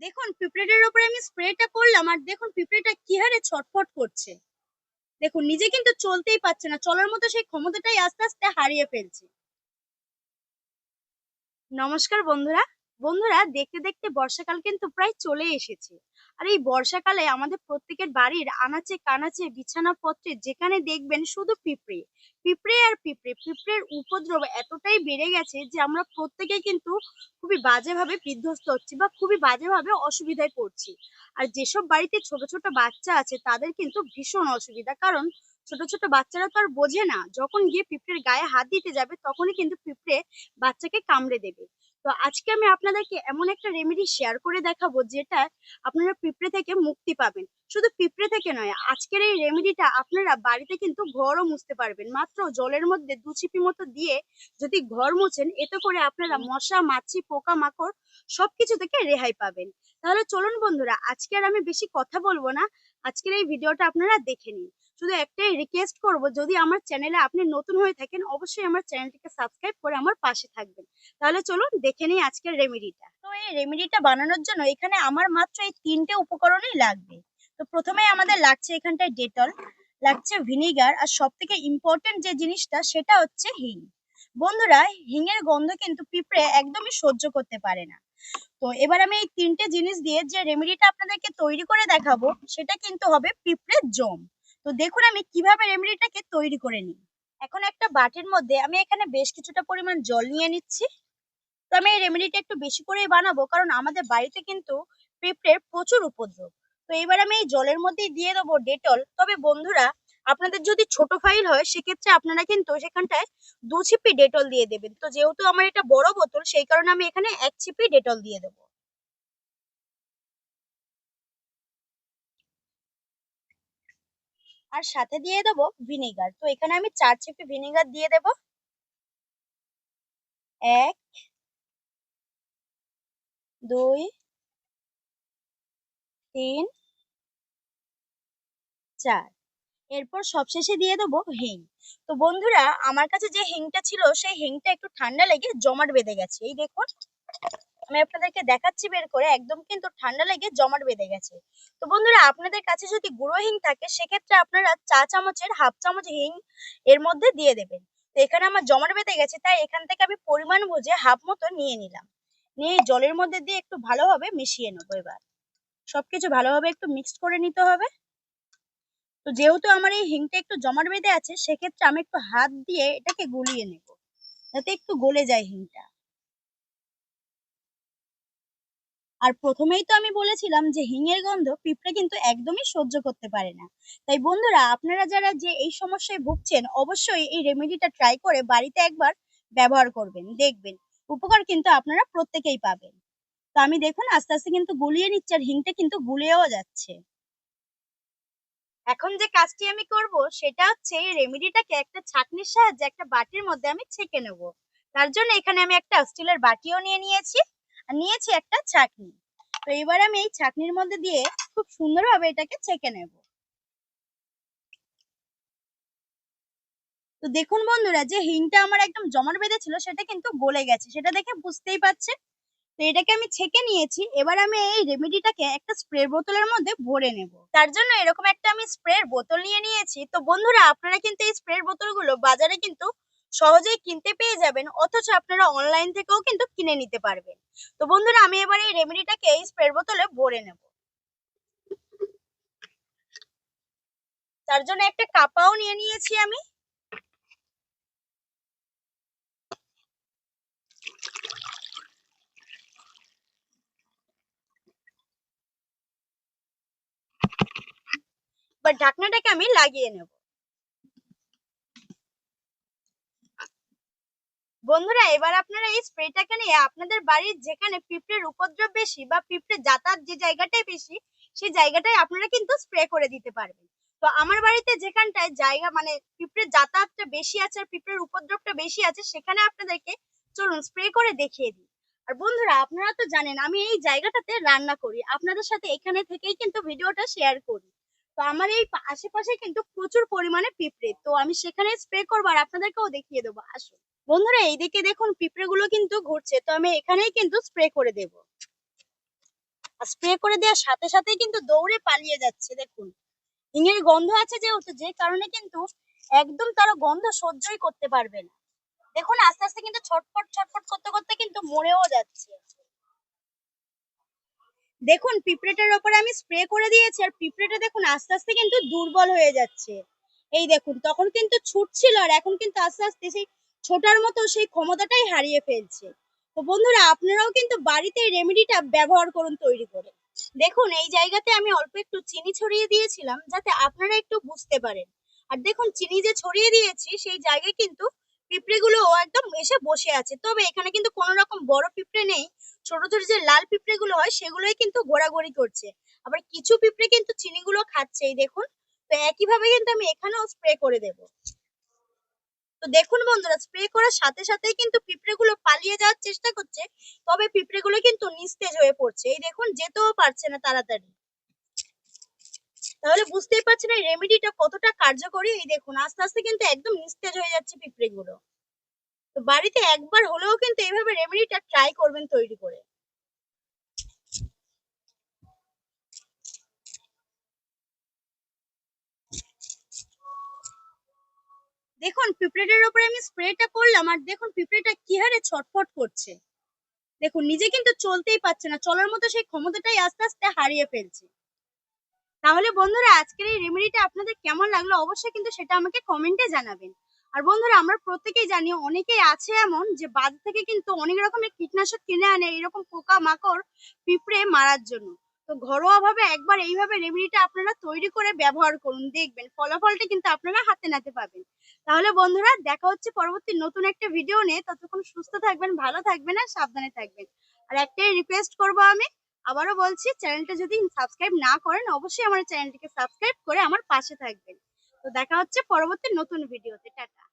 দেখুন পিঁপড়েটার উপরে আমি স্প্রেটা করলাম আর দেখুন পিঁপড়েটা কি হারে ছটফট করছে। দেখুন নিজে কিন্তু চলতেই পারছে না, চলার মতো সেই ক্ষমতাটাই আস্তে আস্তে হারিয়ে ফেলছে। নমস্কার বন্ধুরা। বন্ধুরা, দেখতে দেখতে বর্ষাকাল কিন্তু প্রায় চলে এসেছে। আর এই বর্ষাকালে আমাদের প্রত্যেকের বাড়ির আনাচে কানাচে বিছানাপত্রে যেখানে দেখবেন শুধু পিঁপড়ে পিঁপড়ে আর পিঁপড়ে। পিঁপড়ের উপদ্রব এতটাই বেড়ে গেছে যে আমরা প্রত্যেকেই কিন্তু খুবই বাজেভাবে বিধ্বস্ত হচ্ছি বা খুবই বাজেভাবে অসুবিধায় পড়ছি। আর যেসব বাড়িতে ছোট ছোট বাচ্চা আছে তাদের কিন্তু ভীষণ অসুবিধা, কারণ ছোট ছোট বাচ্চারা তো আর বোঝে না, যখন গিয়ে পিঁপড়ের গায়ে হাত দিতে যাবে তখনই কিন্তু পিঁপড়ে বাচ্চাকে কামড়ে দেবে। তো আজকে আমি আপনাদেরকে এমন একটা রেমেডি শেয়ার করে দেখাবো যেটা আপনারা পিঁপড়ে থেকে মুক্তি পাবেন। শুধু পিঁপড়ে থেকে নয়, আজকের এই রেমেডিটা আপনারা বাড়িতে কিন্তু ঘরও মুছতে পারবেন। মাত্র জলের মধ্যে 2 চিপি মতো দিয়ে যদি ঘর মুছেন, এতে করে আপনারা মশা মাছি পোকামাকড় সবকিছু থেকে রেহাই পাবেন। তাহলে চলুন বন্ধুরা, আজকে আর আমি বেশি কথা বলবো না, আজকের এই ভিডিওটা আপনারা দেখে নিন। শুধু একটাই রিকোয়েস্ট করব, যদি আমার চ্যানেলে আপনি নতুন হয়ে থাকেন অবশ্যই আমার চ্যানেলটিকে সাবস্ক্রাইব করে আমার পাশে থাকবেন। তাহলে চলুন দেখে নিই আজকের রেমেডিটা। তো এই রেমেডিটা বানানোর জন্য এখানে আমার মাত্র এই 3টে উপকরণই লাগবে। তো প্রথমেই আমাদের লাগছে এখানটায় ডেটল, লাগছে ভিনিগার, আর সব থেকে ইম্পর্টেন্ট যে জিনিসটা সেটা হচ্ছে হিং। বন্ধুরা, হিঙের গন্ধ কিন্তু পিঁপড়ে একদমই সহ্য করতে পারে না। তো এবার আমি এই 3টে জিনিস দিয়ে যে রেমেডিটা আপনাদেরকে তৈরি করে দেখাবো সেটা কিন্তু হবে পিঁপড়ের জম। তো দেখুন আমি কিভাবে রেমেডিটাকে তৈরি করে নিই। এখন একটা বাটির মধ্যে আমি এখানে বেশ কিছুটা পরিমাণ জল নিয়ে নিচ্ছি। তো আমি এই রেমেডিটা একটু বেশি করেই বানাবো, কারণ আমাদের বাড়িতে কিন্তু পিঁপড়ের প্রচুর উপদ্রব। তো এবার আমি এই জলের মধ্যেই দিয়ে দেবো ডেটল। তবে বন্ধুরা, আপনাদের যদি ছোট ফাইল হয় সেক্ষেত্রে আপনারা কিন্তু সেখানটায় 2 ছিপি ডেটল দিয়ে দেবেন। তো যেহেতু আমার এটা বড় বোতল সেই কারণে আমি এখানে 1 ছিপি ডেটল দিয়ে দেবো। আর সাথে দিয়ে দেবো ভিনেগার। তো এখানে আমি 4 ছিপি ভিনেগার দিয়ে দেবো। 1, 2, 3, 4। এরপর সবশেষে দিয়ে দেবো হিং। তো বন্ধুরা, আমার কাছে যে হিংটা ছিল সেই হিংটা একটু ঠান্ডা লেগে জমাট বেঁধে গেছে। এই দেখুন, আমি আপনাদেরকে দেখাচ্ছি বের করে, একদম কিন্তু ঠান্ডা লেগে জমাট বেঁধে গেছে। তো বন্ধুরা, আপনাদের কাছে যদি গুঁড়ো হিং থাকে সেক্ষেত্রে আপনারা চা চামচের হাফ চামচ হিং এর মধ্যে দিয়ে দেবেন। তো এখানে আমার জমাট বেঁধে গেছে, তাই এখান থেকে আমি পরিমাণ বুঝে হাফ মতো নিয়ে নিলাম। নিয়ে জলের মধ্যে দিয়ে একটু ভালোভাবে মিশিয়ে নেবো। এবার সবকিছু ভালোভাবে একটু মিক্সড করে নিতে হবে। তো যেহেতু আমার এই হিংটা একটু জমাট বেঁধে আছে সেক্ষেত্রে আমি একটু হাত দিয়ে এটাকে গুলিয়ে নেব, যাতে একটু গলে যায় হিংটা। আর প্রথমেই তো আমি বলেছিলাম যে হিঙের গন্ধ পিঁপড়ে কিন্তু একদমই সহ্য করতে পারে না। তাই বন্ধুরা, আপনারা যারা যে এই সমস্যায় ভুগছেন অবশ্যই এই রেমেডিটা ট্রাই করে বাড়িতে একবার ব্যবহার করবেন, দেখবেন উপকার কিন্তু আপনারা প্রত্যেকেই পাবেন। তো আমি দেখুন আস্তে আস্তে কিন্তু গুলিয়ে নিচ্ছি আর হিংটা কিন্তু গুলিয়েও যাচ্ছে। এখন যে কাজটি আমি করব সেটা হচ্ছে এই রেমেডিটাকে একটা ছাঁকনির সাহায্যে একটা বাটির মধ্যে আমি ছেঁকে নেব। তার জন্য এখানে আমি একটা স্টিলের বাটিও নিয়ে নিয়েছি আর নিয়েছি একটা ছাঁকনি। তো এবার আমি এই ছাঁকনির মধ্যে দিয়ে খুব সুন্দরভাবে এটাকে ছেঁকে নেব। তো দেখুন বন্ধুরা, যে হিংটা আমার একদম জমাট বেঁধেছিল সেটা কিন্তু গলে গেছে, সেটা দেখে বুঝতেই পারছেন। তো এটাকে আমি ছেঁকে নিয়েছি। এবার আমি এই রেমেডিটাকে একটা স্প্রে বোতলের মধ্যে ভরে নেব। তার জন্য এরকম একটা আমি স্প্রের বোতল নিয়ে নিয়েছি। তো বন্ধুরা, আপনারা কিন্তু এই স্প্রের বোতলগুলো বাজারে কিন্তু সহজেই কিনতে পেয়ে যাবেন, অথচ আপনারা অনলাইন থেকেও কিন্তু কিনে নিতে পারবেন। তো বন্ধুরা, আমি এবার এই রেমেডিটাকে এই স্প্রে বোতলে ভরে নেব। তার জন্য একটা কাপাও নিয়ে নিয়েছি আমি। এবার ঢাকনাটাকে আমি লাগিয়ে নেব। বন্ধুরা, এবার আপনারা এই স্প্রেটাকে নিয়ে আপনাদের বাড়ির যেখানে পিঁপড়ের উপদ্রব বেশি বা পিঁপড়ে যাতায়াত যে জায়গাটায় বেশি সেই জায়গাটায় আপনারা কিন্তু স্প্রে করে দিতে পারবেন। তো আমার বাড়িতে যেখানটায় জায়গা মানে পিঁপড়ের যাতায়াতটা বেশি আছে আর পিঁপড়ের উপদ্রবটা বেশি আছে সেখানে আপনাদেরকে চলুন স্প্রে করে দেখিয়ে দিই। আর বন্ধুরা, আপনারা তো জানেন আমি এই জায়গাটাতে রান্না করি, আপনাদের সাথে এখানে থেকেই কিন্তু ভিডিওটা শেয়ার করি। তো আমার এই আশেপাশে কিন্তু প্রচুর পরিমাণে পিঁপড়ে, তো আমি সেখানে স্প্রে করবো আর আপনাদেরকেও দেখিয়ে দেবো। আসুন বন্ধুরা, এইদিকে দেখুন পিঁপড়ে গুলো কিন্তু ঘুরছে, তো আমি এখানেই কিন্তু স্প্রে করে দেব। স্প্রে করে দেওয়ার সাথে সাথেই কিন্তু দৌড়ে পালিয়ে যাচ্ছে। দেখুন হিঙের গন্ধ আছে যেহেতু, যে কারণে কিন্তু একদম তারা গন্ধ সহ্যই করতে পারবে না। দেখুন আস্তে আস্তে কিন্তু ছটফট ছটফট করতে করতে কিন্তু মরেও যাচ্ছে। দেখুন পিঁপড়েটার ওপরে আমি স্প্রে করে দিয়েছি, আর পিঁপড়েটা দেখুন আস্তে আস্তে কিন্তু দুর্বল হয়ে যাচ্ছে। এই দেখুন তখন কিন্তু ছুটছিল, আর এখন কিন্তু আস্তে আস্তে সেই ছোটার মতো সেই ক্ষমতাটাই হারিয়ে ফেলছে। তো বন্ধুরা আপনারাও কিন্তু বাড়িতে এই রেমেডিটা ব্যবহার করুন তৈরি করে। দেখুন এই জায়গাতে আমি অল্প একটু চিনি ছড়িয়ে দিয়েছিলাম যাতে আপনারা একটু বুঝতে পারেন। আর দেখুন চিনি যে ছড়িয়ে দিয়েছি সেই জায়গায় কিন্তু পিঁপড়েগুলো একদম এসে বসে আছে, তবে এখানে কিন্তু কোনো রকম বড় পিঁপড়ে নেই। ছোট ছোট যে লাল পিঁপড়েগুলো হয় সেগুলোই কিন্তু ঘোরাঘুরি করছে। আবার কিছু পিঁপড়ে কিন্তু চিনিগুলো খাচ্ছে, এই দেখুন। তো একইভাবে কিন্তু আমি এখানেও স্প্রে করে দেব। তো দেখুন বন্ধুরা স্প্রে করার সাথে সাথেই কিন্তু পিঁপড়েগুলো পালিয়ে যাওয়ার চেষ্টা করছে, তবে পিঁপড়েগুলো কিন্তু নিস্তেজ হয়ে পড়ছে। এই দেখুন যেতেও পারছে না তাড়াতাড়ি। তাহলে বুঝতেই পারছেন এই রেমেডিটা কতটা কার্যকরী। এই দেখুন আস্তে আস্তে কিন্তু একদম নিস্তেজ হয়ে যাচ্ছে পিঁপড়েগুলো। তো বাড়িতে একবার হলেও কিন্তু এইভাবে রেমেডিটা ট্রাই করবেন তৈরি করে। দেখুন পিঁপড়েটার উপরে আমি স্প্রেটা করলাম, আর দেখুন পিঁপড়েটা কি হারে ছটফট করছে। দেখুন নিজে কিন্তু চলতেই পারছে না, চলার মতো সেই ক্ষমতাটাই আস্তে আস্তে হারিয়ে ফেলছে। তাহলে বন্ধুরা আজকের এই রেমেডিটা আপনাদের কেমন লাগলো অবশ্যই কিন্তু সেটা আমাকে কমেন্টে জানাবেন। আর বন্ধুরা আমরা প্রত্যেকেই জানি অনেকেই আছে এমন যে বাজার থেকে কিন্তু অনেক রকমের কীটনাশক কিনে আনে এরকম পোকা মাকড় পিঁপড়ে মারার জন্য। তো ঘরোয়া ভাবে একবার এইভাবে রেমেডিটা আপনারা তৈরি করে ব্যবহার করুন, দেখবেন ফলাফলটা কিন্তু আপনারা হাতে নাতে পাবেন। তাহলে বন্ধুরা দেখা হচ্ছে পরবর্তী নতুন একটা ভিডিও নিয়ে, ততক্ষণ সুস্থ থাকবেন, ভালো থাকবেন আর সাবধানে থাকবেন। আর একটাই রিকোয়েস্ট করবো আমি, আবারও বলছি চ্যানেলটা যদি সাবস্ক্রাইব না করেন অবশ্যই আমার চ্যানেলটিকে সাবস্ক্রাইব করে আমার পাশে থাকবেন। তো দেখা হচ্ছে পরবর্তী নতুন ভিডিওতে। টাটা।